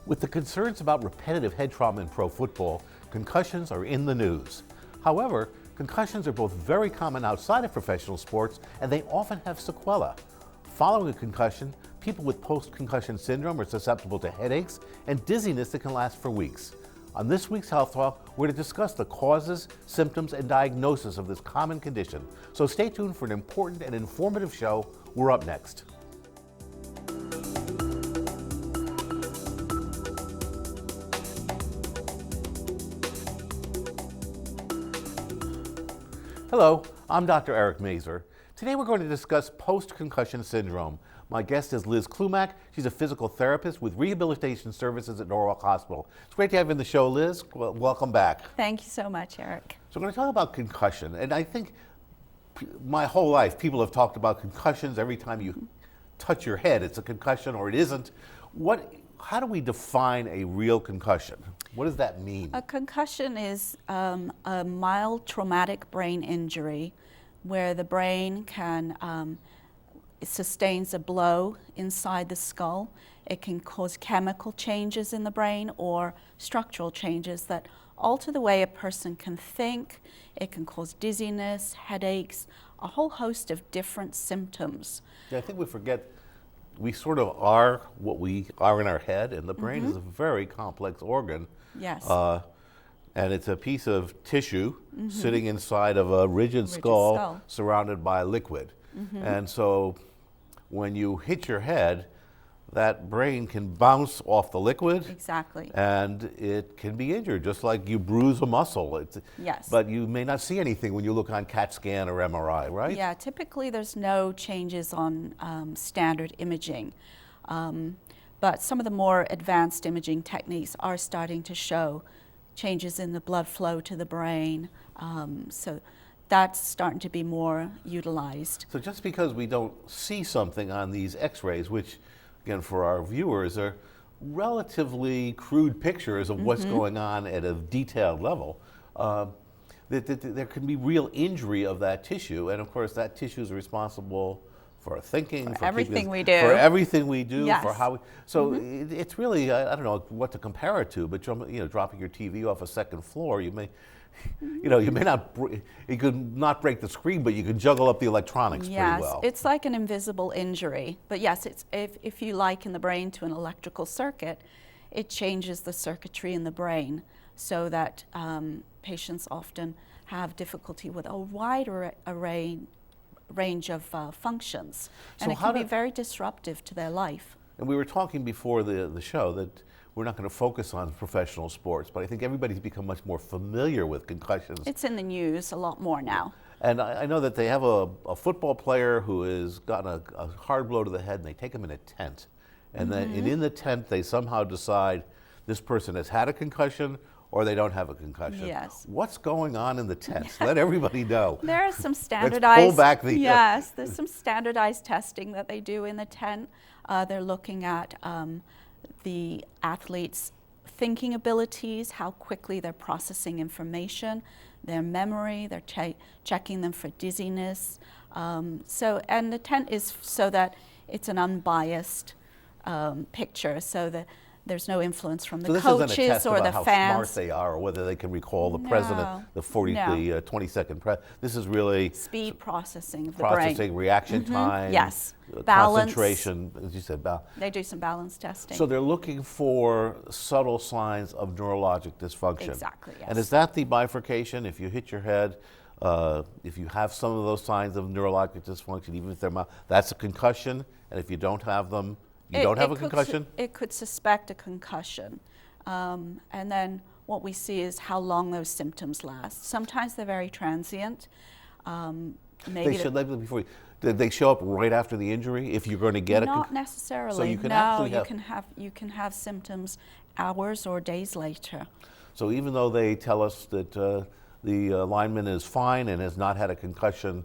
With the concerns about repetitive head trauma in pro football, concussions are in the news. However, concussions are both very common outside of professional sports, and they often have sequelae. Following a concussion, people with post-concussion syndrome are susceptible to headaches and dizziness that can last for weeks. On this week's Health Talk, we're to discuss the causes, symptoms, and diagnosis of this common condition. So stay tuned for an important and informative show. We're up next. Hello, I'm Dr. Eric Mazer. Today we're going to discuss post-concussion syndrome. My guest is Liz Klumac. She's a physical therapist with rehabilitation services at Norwalk Hospital. It's great to have you in the show, Liz. Well, welcome back. Thank you so much, Eric. So we're going to talk about concussion, and I think my whole life people have talked about concussions. Every time you touch your head, it's a concussion or it isn't. How do we define a real concussion? What does that mean? A concussion is a mild traumatic brain injury where the brain sustains a blow inside the skull. It can cause chemical changes in the brain or structural changes that alter the way a person can think. It can cause dizziness, headaches, a whole host of different symptoms. Yeah, I think we forget we sort of are what we are in our head, and the brain is a very complex organ. Yes. And it's a piece of tissue sitting inside of a rigid skull surrounded by liquid. And so when you hit your head, that brain can bounce off the liquid. Exactly. And it can be injured, just like you bruise a muscle. Yes. But you may not see anything when you look on CAT scan or MRI, right? Yeah, typically there's no changes on standard imaging. But some of the more advanced imaging techniques are starting to show changes in the blood flow to the brain. So that's starting to be more utilized. So just because we don't see something on these x-rays, which again for our viewers are relatively crude pictures of what's going on at a detailed level, there can be real injury of that tissue, and of course that tissue is responsible for our thinking, for everything we do. For everything we do, yes. for how we, so it's really, I don't know what to compare it to, but dropping your TV off a second floor, you may not, you could not break the screen, but you can juggle up the electronics pretty well. Yes, it's like an invisible injury. But yes, it's if you liken the brain to an electrical circuit, it changes the circuitry in the brain so that patients often have difficulty with a wide range of functions. And it can be very disruptive to their life. And we were talking before the show that we're not going to focus on professional sports, but I think everybody's become much more familiar with concussions. It's in the news a lot more now. And I know that they have a football player who has gotten a hard blow to the head, and they take him in a tent. And then in the tent, they somehow decide this person has had a concussion or they don't have a concussion. Yes. What's going on in the tent? Let everybody know. There are some standardized. Let's pull back the. Yes, there's some standardized testing that they do in the tent. They're looking at the athletes' thinking abilities, how quickly they're processing information, their memory. They're checking them for dizziness. And the tent is so that it's an unbiased picture, so that there's no influence from the coaches or the fans. How smart they are, or whether they can recall the president, the 20-second. This is really speed processing of the brain, reaction time, yes, concentration, as you said. They do some balance testing. So they're looking for subtle signs of neurologic dysfunction. Exactly. Yes. And is that the bifurcation? If you hit your head, if you have some of those signs of neurologic dysfunction, even if they're mild, that's a concussion. And if you don't have them, you don't have a concussion? It could suspect a concussion. And then what we see is how long those symptoms last. Sometimes they're very transient. They show up right after the injury if you're going to get Not necessarily. So you can you can have symptoms hours or days later. So even though they tell us that the lineman is fine and has not had a concussion,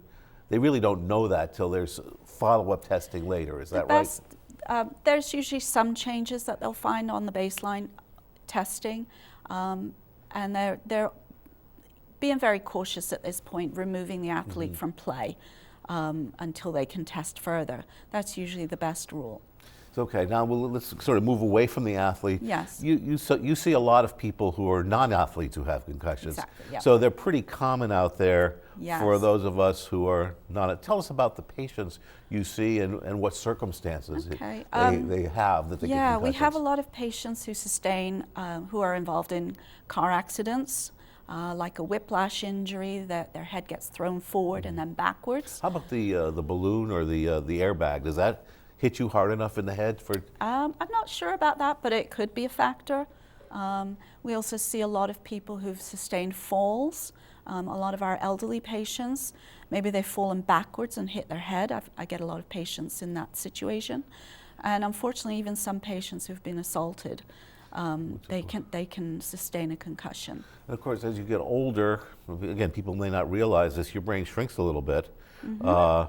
they really don't know that till there's follow-up testing later. Is that right? There's usually some changes that they'll find on the baseline testing, and they're being very cautious at this point, removing the athlete from play until they can test further. That's usually the best rule. Okay, now let's sort of move away from the athlete. Yes. You see a lot of people who are non-athletes who have concussions. Exactly, yeah. So they're pretty common out there Yes. for those of us who are not. Tell us about the patients you see and what circumstances Okay, they have that they get Yeah, concussions. we have a lot of patients who are involved in car accidents, like a whiplash injury, that their head gets thrown forward and then backwards. How about the balloon or the airbag? Does that hit you hard enough in the head for? I'm not sure about that, but it could be a factor. We also see a lot of people who've sustained falls. A lot of our elderly patients, maybe they've fallen backwards and hit their head. I get a lot of patients in that situation. And unfortunately, even some patients who've been assaulted, they can sustain a concussion. And of course, as you get older, again, people may not realize this, your brain shrinks a little bit, and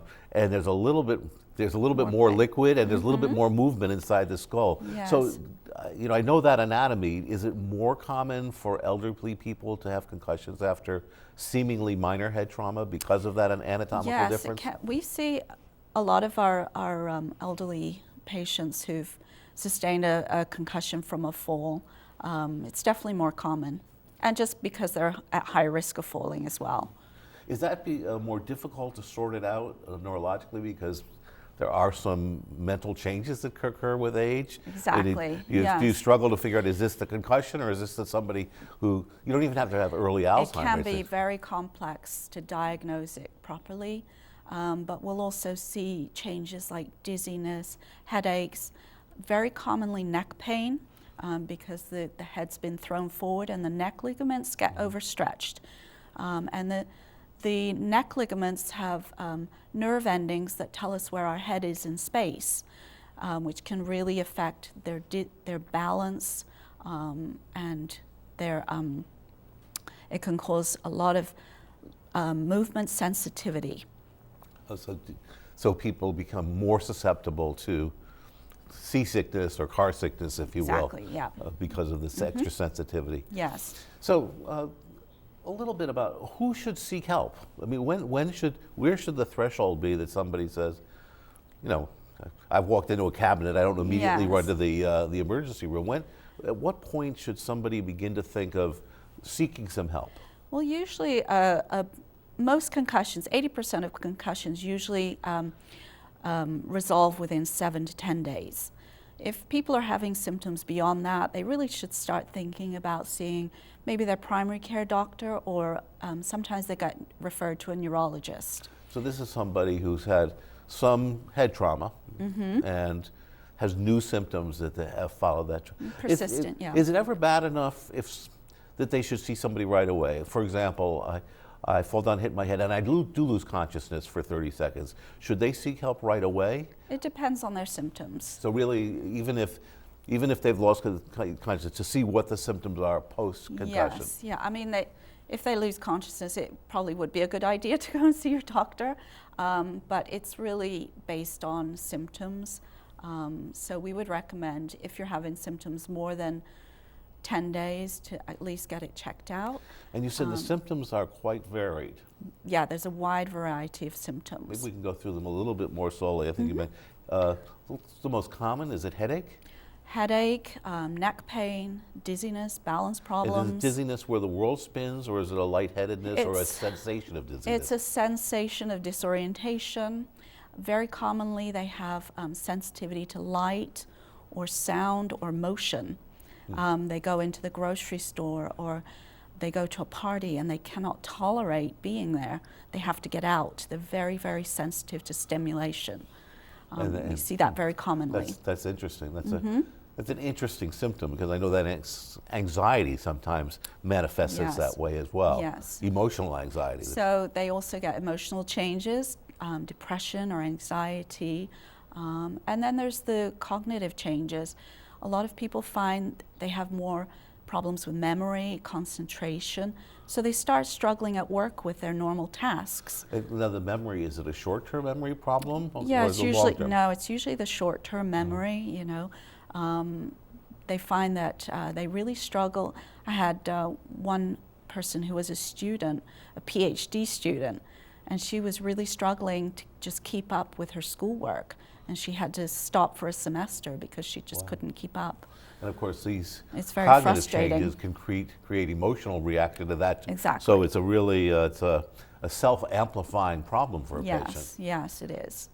there's a little bit more liquid, and there's a little bit more movement inside the skull. Yes. So, I know that anatomy. Is it more common for elderly people to have concussions after seemingly minor head trauma because of that anatomical difference? Yes, we see a lot of our elderly patients who've sustained a concussion from a fall. It's definitely more common, and just because they're at high risk of falling as well. Is that more difficult to sort it out neurologically because there are some mental changes that occur with age? Exactly, Do yes. you struggle to figure out, is this the concussion or is this somebody who, you don't even have to have early Alzheimer's? It can be very complex to diagnose it properly, but we'll also see changes like dizziness, headaches, very commonly neck pain, because the head's been thrown forward and the neck ligaments get overstretched. And the neck ligaments have nerve endings that tell us where our head is in space, which can really affect their balance, and it can cause a lot of movement sensitivity. So people become more susceptible to seasickness or car sickness, if you will, Exactly, yeah. Because of this extra sensitivity. Yes. So a little bit about who should seek help. I mean, where should the threshold be that somebody says, I've walked into a cabinet, I don't immediately run to the emergency room. At what point should somebody begin to think of seeking some help? Well, usually most concussions, 80% of concussions usually resolve within 7 to 10 days. If people are having symptoms beyond that, they really should start thinking about seeing maybe their primary care doctor, or sometimes they get referred to a neurologist. So this is somebody who's had some head trauma and has new symptoms that they have followed that. Persistent, yeah. Is it ever bad enough that they should see somebody right away? For example, I fall down, hit my head, and I do lose consciousness for 30 seconds. Should they seek help right away? It depends on their symptoms. So really, even if they've lost consciousness, to see what the symptoms are post-concussion. Yes, yeah. I mean, if they lose consciousness, it probably would be a good idea to go and see your doctor. But it's really based on symptoms. So we would recommend, if you're having symptoms more than 10 days, to at least get it checked out. And you said the symptoms are quite varied. Yeah, there's a wide variety of symptoms. Maybe we can go through them a little bit more slowly. I think you meant, what's the most common? Is it headache? Headache, neck pain, dizziness, balance problems. Is it dizziness where the world spins, or is it a lightheadedness or a sensation of dizziness? It's a sensation of disorientation. Very commonly they have sensitivity to light or sound or motion. They go into the grocery store or they go to a party and they cannot tolerate being there. They have to get out. They're very, very sensitive to stimulation. We see that very commonly. That's interesting. That's an interesting symptom, because I know that anxiety sometimes manifests that way as well. Yes. Emotional anxiety. So they also get emotional changes, depression or anxiety. And then there's the cognitive changes. A lot of people find they have more problems with memory, concentration, so they start struggling at work with their normal tasks. Now the memory, is it a short-term memory problem? Yeah, or it's is it usually, long-term? no, it's usually the short-term memory, They find that they really struggle. I had one person who was a student, a PhD student, and she was really struggling to just keep up with her schoolwork. And she had to stop for a semester because she just couldn't keep up. And of course, these It's very cognitive frustrating. changes can create emotional reaction to that. Exactly. So it's a self-amplifying problem for a patient. Yes, it is.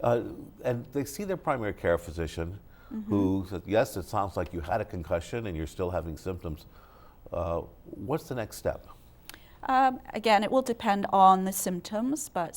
And they see their primary care physician, who says, yes, it sounds like you had a concussion and you're still having symptoms. What's the next step? Again, it will depend on the symptoms, but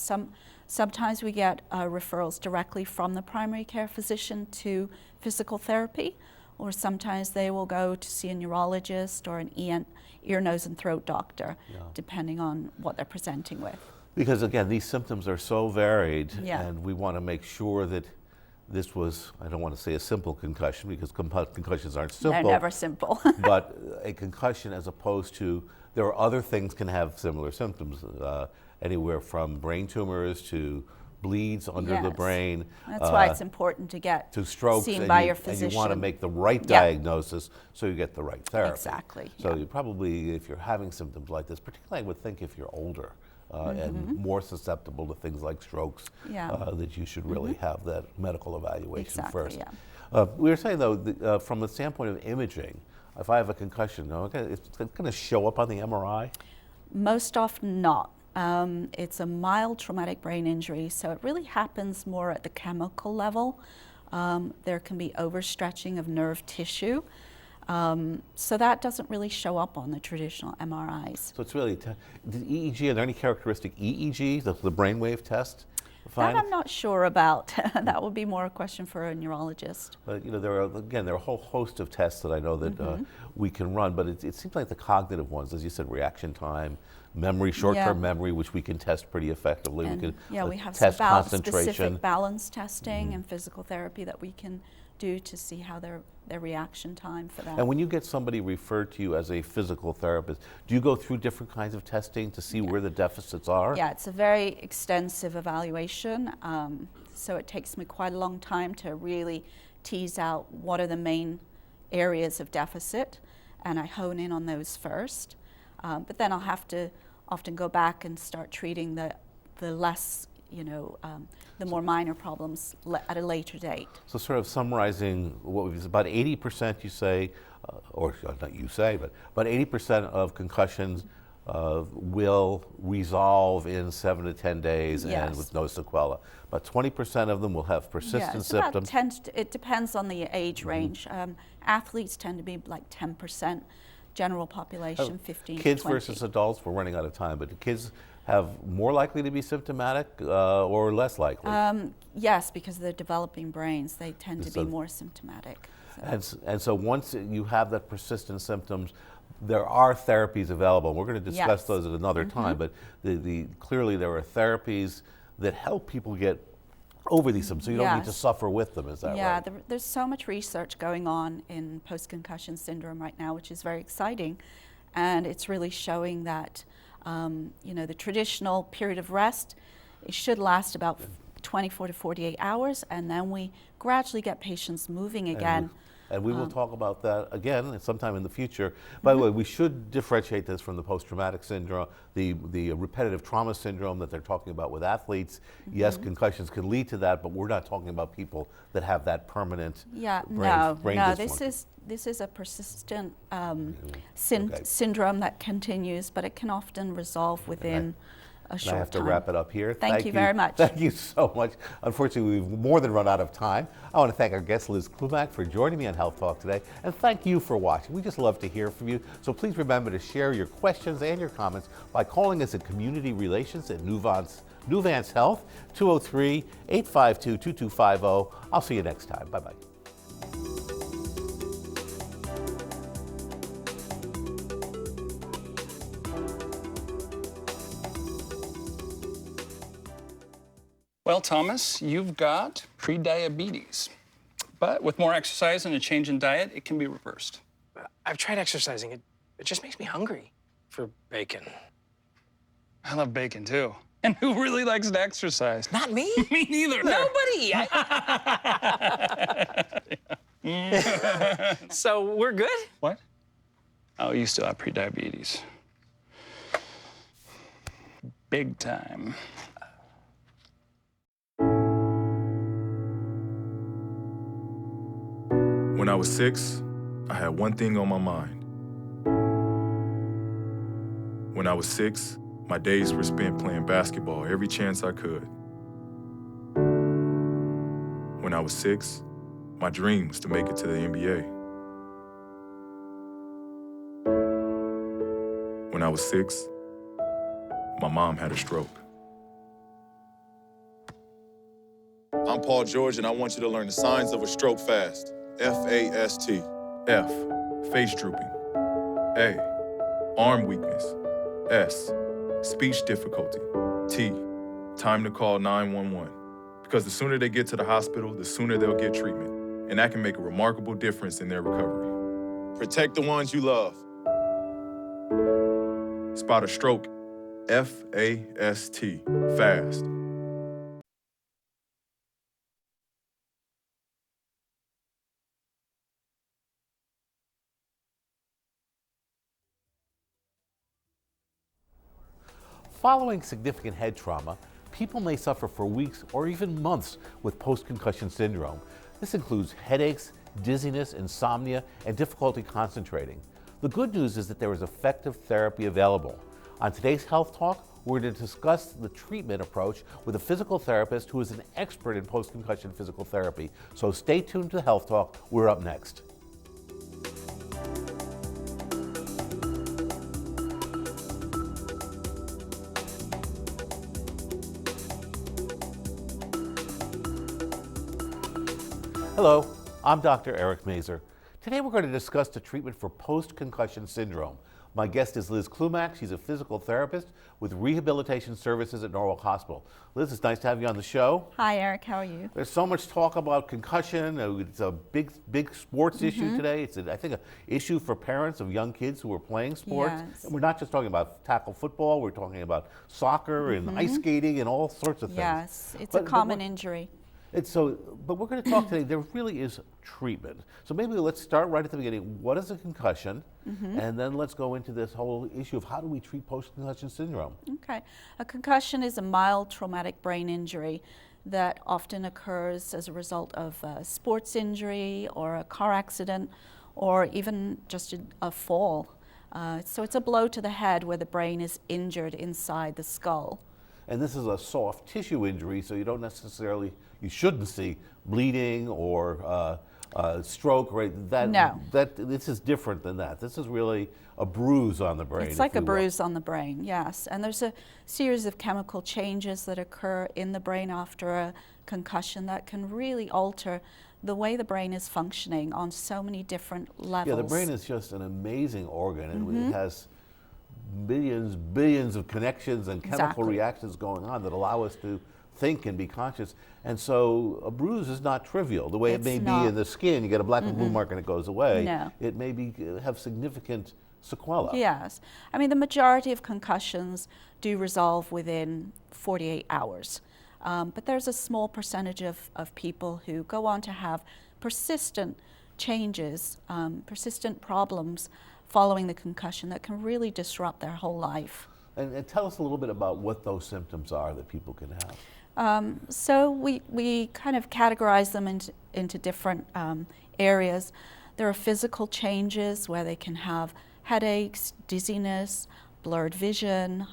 sometimes we get referrals directly from the primary care physician to physical therapy, or sometimes they will go to see a neurologist or an ear, nose, and throat doctor, depending on what they're presenting with. Because again, these symptoms are so varied, Yeah. and we want to make sure that this was, I don't want to say a simple concussion, because concussions aren't simple. They're never simple. But a concussion, as opposed to, there are other things can have similar symptoms, anywhere from brain tumors to bleeds under the Yes. brain. That's why it's important to get to strokes, seen and by you, your physician. and you want to make the right Yeah. diagnosis so you get the right therapy. Exactly, So yeah. you probably, if you're having symptoms like this, particularly I would think if you're older and more susceptible to things like strokes, Yeah. that you should really have that medical evaluation Exactly, first. yeah. We were saying though, from the standpoint of imaging, if I have a concussion, okay, it's going to show up on the MRI? Most often not. It's a mild traumatic brain injury, so it really happens more at the chemical level. There can be overstretching of nerve tissue. So that doesn't really show up on the traditional MRIs. So it's really, the EEG, are there any characteristic EEG, the brainwave test? That I'm not sure about. That would be more a question for a neurologist. But you know, there are a whole host of tests that I know that we can run, but it seems like the cognitive ones, as you said, reaction time, memory, short-term memory, which we can test pretty effectively. And we can we have test some concentration. specific balance testing and physical therapy that we can do to see how their reaction time for that. And when you get somebody referred to you as a physical therapist, do you go through different kinds of testing to see where the deficits are? Yeah, it's a very extensive evaluation. So it takes me quite a long time to really tease out what are the main areas of deficit, and I hone in on those first. But then I'll have to often go back and start treating the less, the more minor problems at a later date. So sort of summarizing, what was about 80%, you say, or not you say, but about 80% of concussions will resolve in 7 to 10 days and with no sequela. About 20% of them will have persistent symptoms. It depends on the age range. Athletes tend to be like 10%. General population, 15 Kids to 20. versus adults, we're running out of time, but do kids have more likely to be symptomatic or less likely? Yes, because of their developing brains, they tend to be more symptomatic. So. And so once you have that persistent symptoms, there are therapies available. We're going to discuss those at another time, but clearly there are therapies that help people get over these symptoms, so you don't need to suffer with them, is that right? Yeah, there's so much research going on in post-concussion syndrome right now, which is very exciting, and it's really showing that the traditional period of rest, it should last about 24 to 48 hours, and then we gradually get patients moving again. And we will talk about that again sometime in the future. By the way, we should differentiate this from the post-traumatic syndrome, the repetitive trauma syndrome that they're talking about with athletes. Yes, concussions can lead to that, but we're not talking about people that have that permanent brain dysfunction. This is a persistent syndrome that continues, but it can often resolve within a short time. I have to wrap it up here. Thank you very much. Thank you so much. Unfortunately, we've more than run out of time. I want to thank our guest, Liz Klumac, for joining me on Health Talk today, and thank you for watching. We just love to hear from you, so please remember to share your questions and your comments by calling us at Community Relations at Nuvance Health, 203-852-2250. I'll see you next time. Bye-bye. Well, Thomas, you've got prediabetes. But with more exercise and a change in diet, it can be reversed. I've tried exercising. It just makes me hungry for bacon. I love bacon, too. And who really likes to exercise? Not me. Me neither. Nobody. So we're good? What? Oh, you still have prediabetes. big time. When I was 6, I had one thing on my mind. When I was 6, my days were spent playing basketball every chance I could. When I was 6, my dream was to make it to the NBA. When I was 6, my mom had a stroke. I'm Paul George, and I want you to learn the signs of a stroke fast. F-A-S-T. F, face drooping. A, arm weakness. S, speech difficulty. T, time to call 911. Because the sooner they get to the hospital, the sooner they'll get treatment. And that can make a remarkable difference in their recovery. Protect the ones you love. Spot a stroke, F-A-S-T, fast. Following significant head trauma, people may suffer for weeks or even months with post-concussion syndrome. This includes headaches, dizziness, insomnia, and difficulty concentrating. The good news is that there is effective therapy available. On today's Health Talk, we're going to discuss the treatment approach with a physical therapist who is an expert in post-concussion physical therapy. So stay tuned to Health Talk. We're up next. Hello, I'm Dr. Eric Mazer. Today we're going to discuss the treatment for post-concussion syndrome. My guest is Liz Klumac. She's a physical therapist with rehabilitation services at Norwalk Hospital. Liz, it's nice to have you on the show. Hi, Eric. How are you? There's so much talk about concussion. It's a big sports issue today. It's, I think, an issue for parents of young kids who are playing sports. Yes. And we're not just talking about tackle football. We're talking about soccer and ice skating and all sorts of things. Yes, it's But- a but common what- injury. But we're going to talk today, there really is treatment. So maybe let's start right at the beginning. What is a concussion? And then let's go into this whole issue of how do we treat post-concussion syndrome? Okay. A concussion is a mild traumatic brain injury that often occurs as a result of a sports injury or a car accident or even just a fall. So it's a blow to the head where the brain is injured inside the skull. And this is a soft tissue injury, so you shouldn't see bleeding or stroke, right? No. This is different than that. This is really a bruise on the brain. It's like a bruise on the brain, yes. And there's a series of chemical changes that occur in the brain after a concussion that can really alter the way the brain is functioning on so many different levels. Yeah, the brain is just an amazing organ, and it has billions of connections and chemical reactions going on that allow us to think and be conscious. And so a bruise is not trivial. The way it may be in the skin, you get a black and blue mark and it goes away. No. It may have significant sequelae. Yes. I mean, the majority of concussions do resolve within 48 hours. But there's a small percentage of people who go on to have persistent changes, persistent problems following the concussion that can really disrupt their whole life. And tell us a little bit about what those symptoms are that people can have. So we kind of categorize them into different areas. There are physical changes where they can have headaches, dizziness, blurred vision,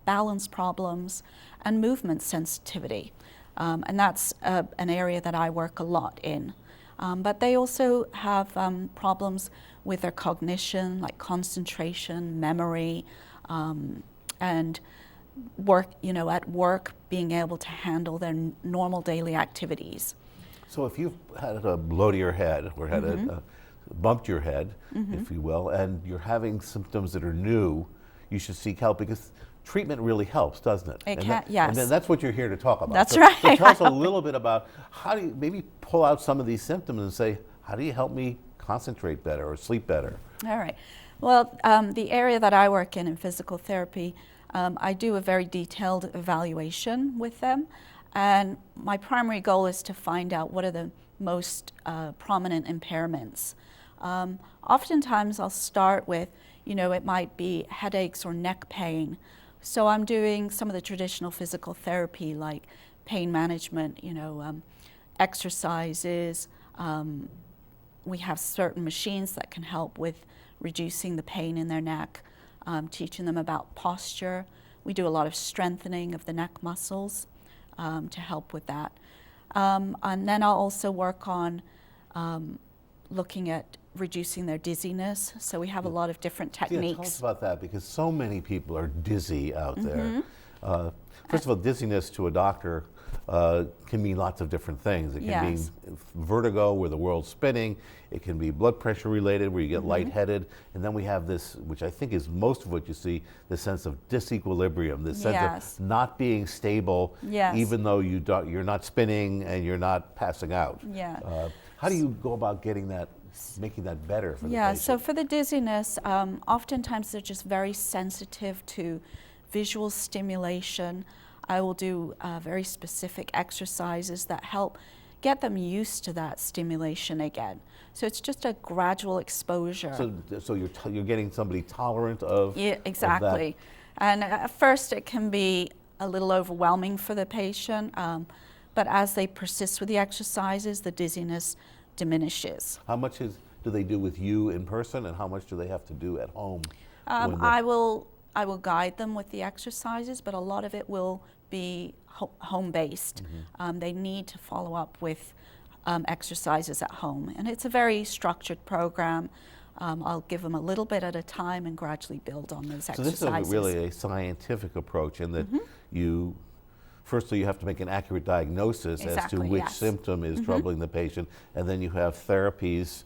balance problems, and movement sensitivity. And that's an area that I work a lot in. But they also have problems with their cognition, like concentration, memory, and at work, being able to handle their normal daily activities. So if you've had a blow to your head or had bumped your head, if you will, and you're having symptoms that are new, you should seek help because treatment really helps, doesn't it? Yes. And then that's what you're here to talk about. That's so, right. So tell us a little bit about how do you maybe pull out some of these symptoms and say, how do you help me concentrate better or sleep better? All right. Well, the area that I work in physical therapy, I do a very detailed evaluation with them. And my primary goal is to find out what are the most prominent impairments. Oftentimes I'll start with, it might be headaches or neck pain, So I'm doing some of the traditional physical therapy like pain management, exercises. We have certain machines that can help with reducing the pain in their neck, teaching them about posture. We do a lot of strengthening of the neck muscles to help with that. And then I'll also work on looking at reducing their dizziness. So we have a lot of different techniques. Yeah, tell us about that, because so many people are dizzy out there. First of all, dizziness to a doctor can mean lots of different things. It can mean vertigo, where the world's spinning. It can be blood pressure related, where you get lightheaded. And then we have this, which I think is most of what you see, the sense of disequilibrium, this sense of not being stable, even though you're not spinning and you're not passing out. How do you go about getting that, making that better for the patient? So for the dizziness, oftentimes they're just very sensitive to visual stimulation. I will do very specific exercises that help get them used to that stimulation again. So it's just a gradual exposure. So you're getting somebody tolerant of exactly. And at first it can be a little overwhelming for the patient, but as they persist with the exercises, the dizziness diminishes. How much do they do with you in person, and how much do they have to do at home? I will guide them with the exercises, but a lot of it will be home-based. They need to follow up with exercises at home, and it's a very structured program. I'll give them a little bit at a time and gradually build on those exercises. So this is really a scientific approach in that firstly you have to make an accurate diagnosis as to which symptom is troubling the patient, and then you have therapies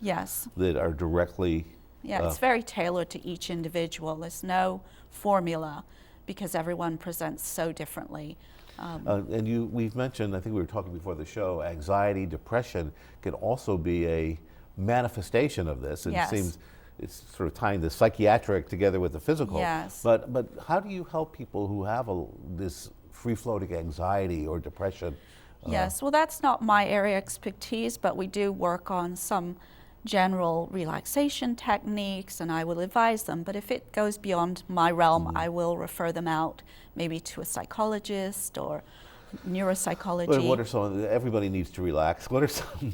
that are directly... it's very tailored to each individual. There's no formula because everyone presents so differently. And we've mentioned, I think we were talking before the show, anxiety, depression can also be a manifestation of this. It seems it's sort of tying the psychiatric together with the physical. But how do you help people who have this free-floating anxiety or depression? Well, that's not my area of expertise, but we do work on some general relaxation techniques, and I will advise them. But if it goes beyond my realm, I will refer them out maybe to a psychologist or neuropsychology. But what are some? Everybody needs to relax. What are some?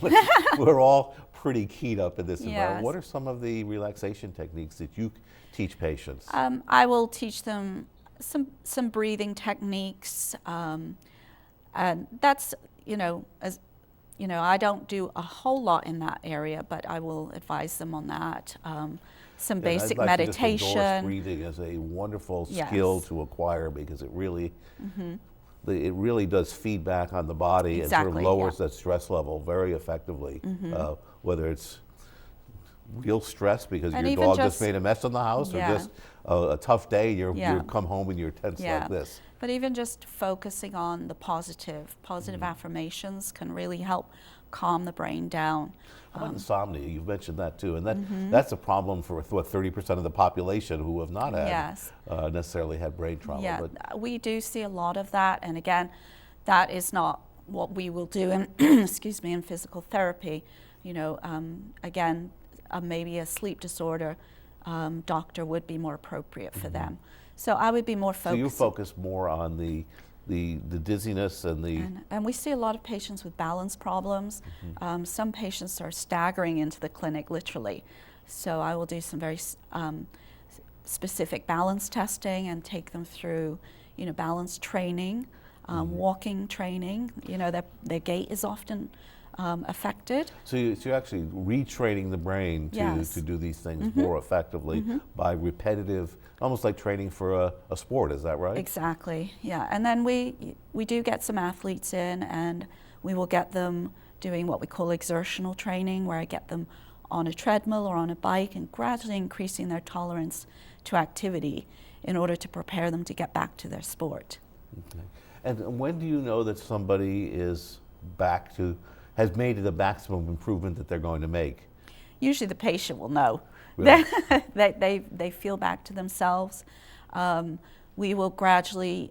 We're all pretty keyed up in this environment. What are some of the relaxation techniques that you teach patients? I will teach them some breathing techniques, and that's I don't do a whole lot in that area, but I will advise them on that. Some basic I'd like meditation. To just endorse breathing as a wonderful skill to acquire, because it really, it really does feedback on the body and sort of lowers that stress level very effectively. Whether it's real stress because your dog just made a mess in the house, or just a tough day, you come home and you're tense like this. But even just focusing on the positive affirmations can really help calm the brain down. How about insomnia? You've mentioned that too, and that's a problem for 30% of the population who have not had necessarily had brain trauma. But we do see a lot of that, and again, that is not what we will do in excuse me, in physical therapy. Again, maybe a sleep disorder doctor would be more appropriate for them. So I would be more focused. So you focus more on the dizziness and the... And we see a lot of patients with balance problems. Some patients are staggering into the clinic, literally. So I will do some very specific balance testing and take them through, balance training, walking training. Their gait is often affected. So you're actually retraining the brain to do these things more effectively by repetitive, almost like training for a sport, is that right? Exactly, and then we do get some athletes in, and we will get them doing what we call exertional training, where I get them on a treadmill or on a bike and gradually increasing their tolerance to activity in order to prepare them to get back to their sport. Okay. And when do you know that somebody is has made the maximum improvement that they're going to make? Usually the patient will know. Really? They feel back to themselves. We will gradually,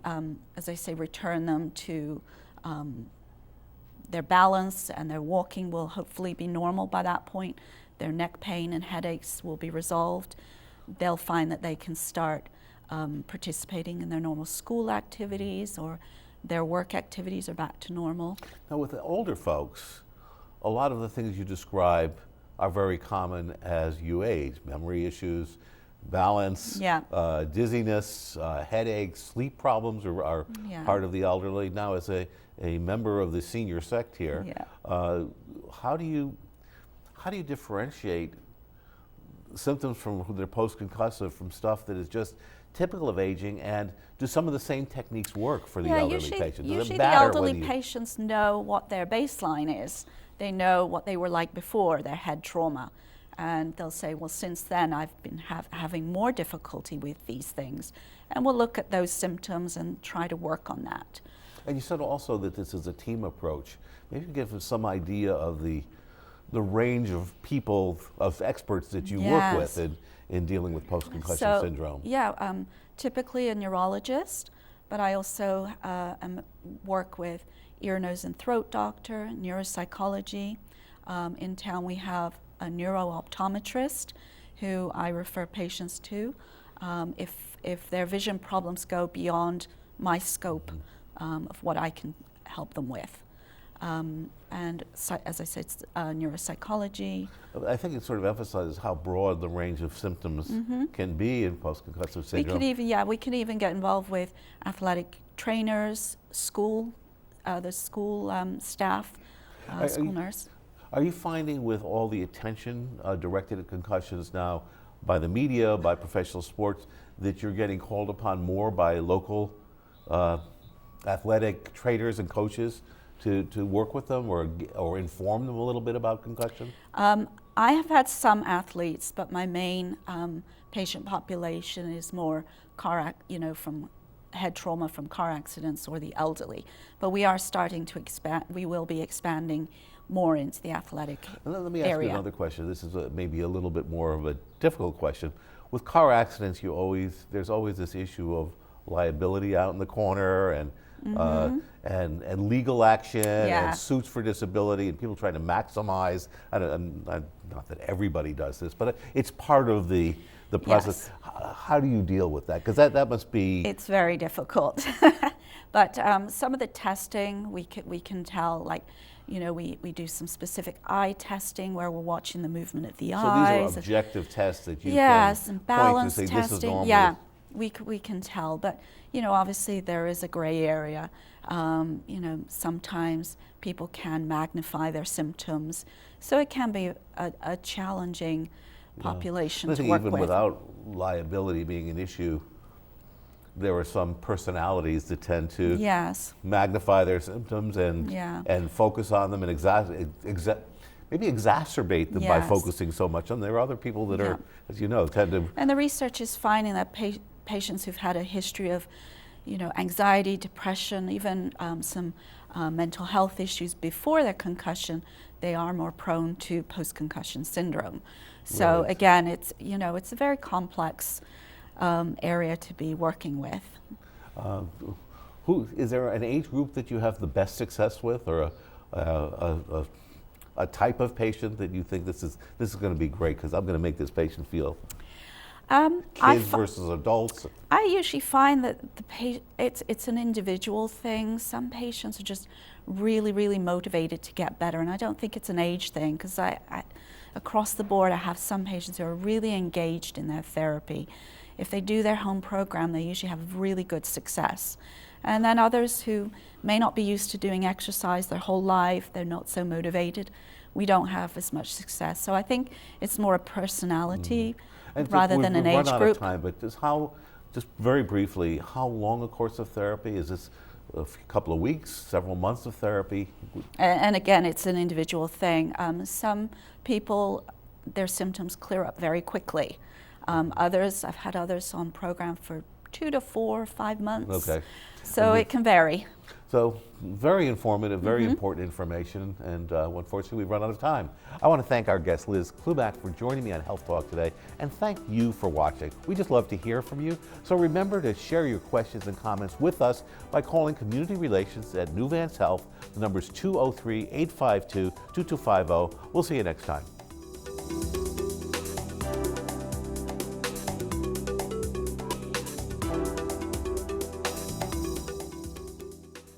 as I say, return them to their balance, and their walking will hopefully be normal by that point. Their neck pain and headaches will be resolved. They'll find that they can start participating in their normal school activities, or their work activities are back to normal. Now with the older folks, a lot of the things you describe are very common as you age. Memory issues, balance, Yeah. Dizziness, headaches, sleep problems are Yeah. part of the elderly. Now as a member of the senior sect here, Yeah. how do you differentiate symptoms from their post-concussive from stuff that is just typical of aging, and do some of the same techniques work for the elderly patient? Does it usually the matter elderly whether you- patients know what their baseline is. They know what they were like before their head trauma. And they'll say, well, since then I've been having more difficulty with these things. And we'll look at those symptoms and try to work on that. And you said also that this is a team approach. Maybe you give us some idea of the range of people, of experts that you work Yes. with in dealing with post-concussion syndrome. Yeah, typically a neurologist, but I also work with ear, nose, and throat doctor, neuropsychology. In town we have a neuro-optometrist who I refer patients to if their vision problems go beyond my scope of what I can help them with. And as I said, neuropsychology. I think it sort of emphasizes how broad the range of symptoms can be in post-concussive syndrome. We could even get involved with athletic trainers, the school staff, school nurse. Are you finding with all the attention directed at concussions now by the media, by professional sports, that you're getting called upon more by local athletic trainers and coaches to work with them or inform them a little bit about concussion? I have had some athletes, but my main patient population is more from head trauma from car accidents or the elderly. But we are starting to expand. We will be expanding more into the athletic area. Let me ask you another question. This is maybe a little bit more of a difficult question. With car accidents, there's always this issue of liability out in the corner and legal action and suits for disability and people trying to maximize. Not that everybody does this, but it's part of the process. Yes. How do you deal with that? Because that must be. It's very difficult. But some of the testing we can tell, like, we do some specific eye testing where we're watching the movement of the eyes. So these are objective tests that you yes, can and balance point to say, testing. This is normal. Yeah, we can tell, but obviously there is a gray area. Sometimes people can magnify their symptoms, so it can be a challenging population to work even with. Without liability being an issue, there are some personalities that tend to magnify their symptoms and focus on them and maybe exacerbate them by focusing so much on them. There are other people that are, as you know, tend to. And the research is finding that patients who've had a history of, anxiety, depression, even some mental health issues before their concussion, they are more prone to post-concussion syndrome. So again, it's a very complex area to be working with. Is there an age group that you have the best success with, or a type of patient that you think this is going to be great because I'm going to make this patient feel? Kids versus adults. I usually find that it's an individual thing. Some patients are just really, really motivated to get better, and I don't think it's an age thing, because across the board I have some patients who are really engaged in their therapy. If they do their home program, they usually have really good success. And then others who may not be used to doing exercise their whole life, they're not so motivated, we don't have as much success. So I think it's more a personality rather than an age run out group. Of time, but just very briefly, how long a course of therapy? Is this a couple of weeks, several months of therapy? And again, it's an individual thing. Some people, their symptoms clear up very quickly. I've had others on program for 2 to 4 or 5 months. Okay. So it can vary. So very informative, very important information, and unfortunately we've run out of time. I want to thank our guest Liz Klumac for joining me on Health Talk today, and thank you for watching. We just love to hear from you, so remember to share your questions and comments with us by calling Community Relations at New Vance Health. The number is 203-852-2250. We'll see you next time.